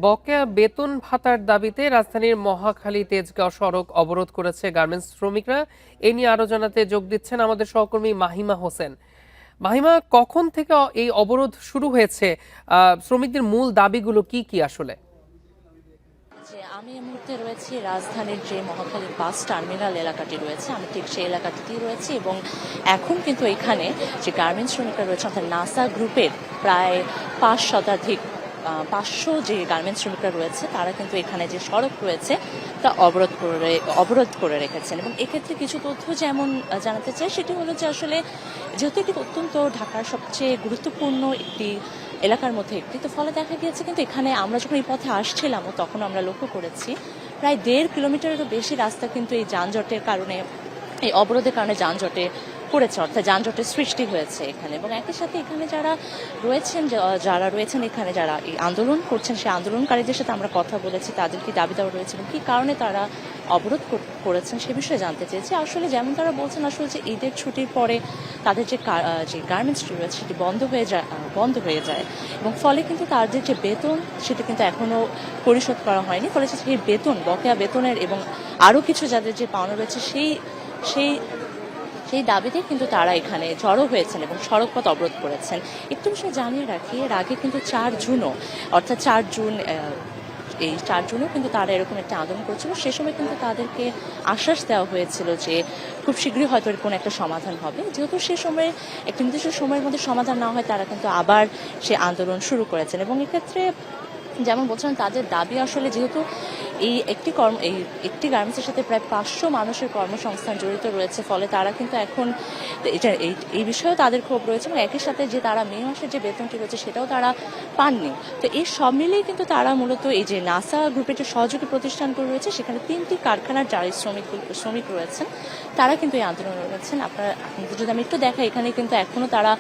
বকেয়া বেতন ভাতার দাবিতে রাজধানীর মহাখালী তেজগাঁও সড়ক অবরোধ করেছে গার্মেন্টস শ্রমিকরা। এ নিয়ে আরো জানাতে যোগ দিচ্ছেন আমাদের সহকর্মী মাহিমা হোসেন। মাহিমা, কখন থেকে এই অবরোধ শুরু হয়েছে? শ্রমিকদের মূল দাবিগুলো কি কি আসলে? আমি এই মুহূর্তে রয়েছি রাজধানীর যে মহাখালী বাস টার্মিনাল এলাকাটি রয়েছে, আমি ঠিক সেই এলাকাটিতেই রয়েছি এবং এখন কিন্তু এখানে যে গার্মেন্টস শ্রমিকরা রয়েছে অর্থাৎ নাসা গ্রুপের প্রায় ৫ শতাধিক ৫০০ যে গার্মেন্টস শ্রমিকরা রয়েছে তারা কিন্তু এখানে যে সড়ক রয়েছে তা অবরোধ করে রেখেছেন। এবং এক্ষেত্রে কিছু তথ্য যেমন জানাতে চাই, সেটি হলো যে আসলে যেহেতু এটি অত্যন্ত ঢাকার সবচেয়ে গুরুত্বপূর্ণ একটি এলাকার মধ্যে একটি, তো ফলে দেখা গিয়েছে কিন্তু এখানে আমরা যখন এই পথে আসছিলাম তখন আমরা লক্ষ্য করেছি প্রায় ১.৫ কিলোমিটারেরও বেশি রাস্তা কিন্তু এই যানজটের কারণে, এই অবরোধের কারণে যানজটে পড়েছে, অর্থাৎ যানজটের সৃষ্টি হয়েছে এখানে। এবং একই সাথে এখানে যারা রয়েছেন এখানে যারা এই আন্দোলন করছেন, সেই আন্দোলনকারীদের সাথে আমরা কথা বলেছি, তাদের কি দাবি দেওয়া রয়েছে এবং কি কারণে তারা অবরোধ করেছেন সে বিষয়ে জানতে চেয়েছি। আসলে যেমন তারা বলছেন, আসলে যে ঈদের ছুটির পরে তাদের যে গার্মেন্টসটি রয়েছে সেটি বন্ধ হয়ে যায় এবং ফলে কিন্তু তাদের যে বেতন সেটা কিন্তু এখনো পরিশোধ করা হয়নি। ফলে সেই বেতন, বকেয়া বেতনের এবং আরও কিছু যাদের যে পাওনা রয়েছে সেই দাবিতে কিন্তু তারা এখানে জড়ো হয়েছেন এবং সড়কপথ অবরোধ করেছেন। একটু বিষয় জানিয়ে রাখি, এর আগে কিন্তু ৪ জুনও, অর্থাৎ ৪ জুন এই ৪ জুনও কিন্তু তারা এরকম একটা আন্দোলন করেছিল। সে সময় কিন্তু তাদেরকে আশ্বাস দেওয়া হয়েছিল যে খুব শীঘ্রই হয়তো এর কোনো একটা সমাধান হবে। যেহেতু সে সময়ে একটা নির্দিষ্ট সময়ের মধ্যে সমাধান না হয়, তারা কিন্তু আবার সে আন্দোলন শুরু করেছেন। এবং এক্ষেত্রে যেমন বলছিলাম, তাদের দাবি আসলে যেহেতু এই একটি গার্মেন্টসের সাথে প্রায় ৫০০ মানুষের কর্মসংস্থান জড়িত রয়েছে, ফলে তারা কিন্তু এখন এই বিষয়েও তাদের ক্ষোভ রয়েছে এবং একই সাথে যে তারা মে মাসের যে বেতনটি রয়েছে সেটাও তারা পাননি। তো এই সব মিলিয়ে কিন্তু তারা মূলত এই যে নাসা গ্রুপের যে সহযোগী প্রতিষ্ঠানগুলো রয়েছে সেখানে ৩টি কারখানার যারা শ্রমিক রয়েছেন তারা কিন্তু এই আন্দোলনে রয়েছেন। আপনাদের যদি আমি একটু দেখাই, এখানে কিন্তু এখনো তারা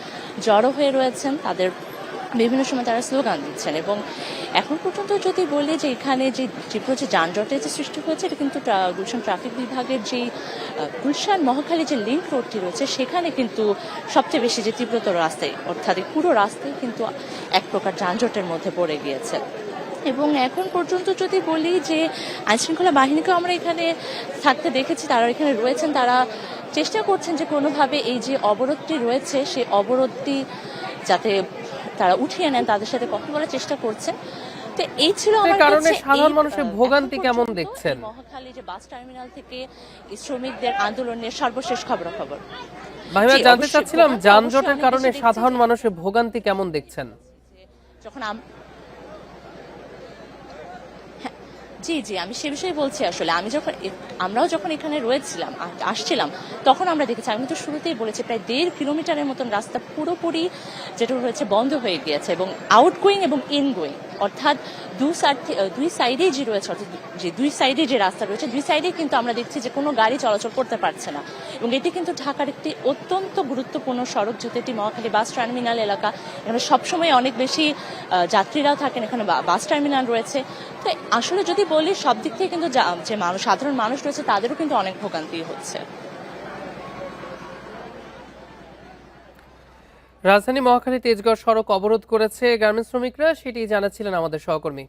জড়ো হয়ে রয়েছেন, তাদের বিভিন্ন সময় তারা স্লোগান দিচ্ছেন। এবং এখন পর্যন্ত যদি বলি যে এখানে যে তীব্র যে যানজটের যে সৃষ্টি হয়েছে, এটা কিন্তু গুলশান ট্রাফিক বিভাগের যে গুলশান মহাখালী যে লিংক রোডটি রয়েছে সেখানে কিন্তু সবচেয়ে বেশি যে তীব্রতর রাস্তায়, অর্থাৎ এই পুরো রাস্তায় কিন্তু এক প্রকার যানজটের মধ্যে পড়ে গিয়েছে। এবং এখন পর্যন্ত যদি বলি যে আইনশৃঙ্খলা বাহিনীকেও আমরা এখানে থাকতে দেখেছি, তারা এখানে রয়েছেন, তারা চেষ্টা করছেন যে কোনোভাবে এই যে অবরোধটি রয়েছে সেই অবরোধটি যাতে তারা উঠিয়ে নেন, তাদের সাথে কথা বলার চেষ্টা করছেন। তো এই ছিল আমার কারণে সাধারণ মানুষের ভোগান্তি কেমন দেখছেন? মহাখালী যে বাস টার্মিনাল থেকে শ্রমিকদের আন্দোলনের সর্বশেষ খবরাখবর। মাহিমা, জানতে চাচ্ছিলাম যানজটের কারণে সাধারণ মানুষের ভোগান্তি কেমন দেখছেন? যখন জি আমি সে বিষয়ে বলছি। আসলে আমরাও যখন এখানে আসছিলাম তখন আমরা দেখেছি, আমি তো শুরুতেই বলেছি প্রায় ১.৫ কিলোমিটারের মতন রাস্তা পুরোপুরি যেটা রয়েছে বন্ধ হয়ে গিয়েছে এবং আউটগোয়িং এবং ইনগোয়িং, অর্থাৎ দুই সাইডেই যে রয়েছে, অর্থাৎ যে দুই সাইডে যে রাস্তা রয়েছে দুই সাইডে কিন্তু আমরা দেখছি যে কোনো গাড়ি চলাচল করতে পারছে না। এবং এটি কিন্তু ঢাকার একটি অত্যন্ত গুরুত্বপূর্ণ সড়ক, যেহেতু এটি মহাখালী বাস টার্মিনাল এলাকা। এখানে সবসময় অনেক বেশি যাত্রীরাও থাকেন, এখানে বাস টার্মিনাল রয়েছে। তো আসলে যদি বলি সব দিক থেকে কিন্তু যে সাধারণ মানুষ রয়েছে তাদেরও কিন্তু অনেক ভোগান্তি হচ্ছে। রাজধানী মহাখালী তেজগাঁও সড়ক অবরোধ করেছে গার্মেন্টস শ্রমিকরা, সেটি জানাচ্ছিলেন আমাদের সহকর্মী।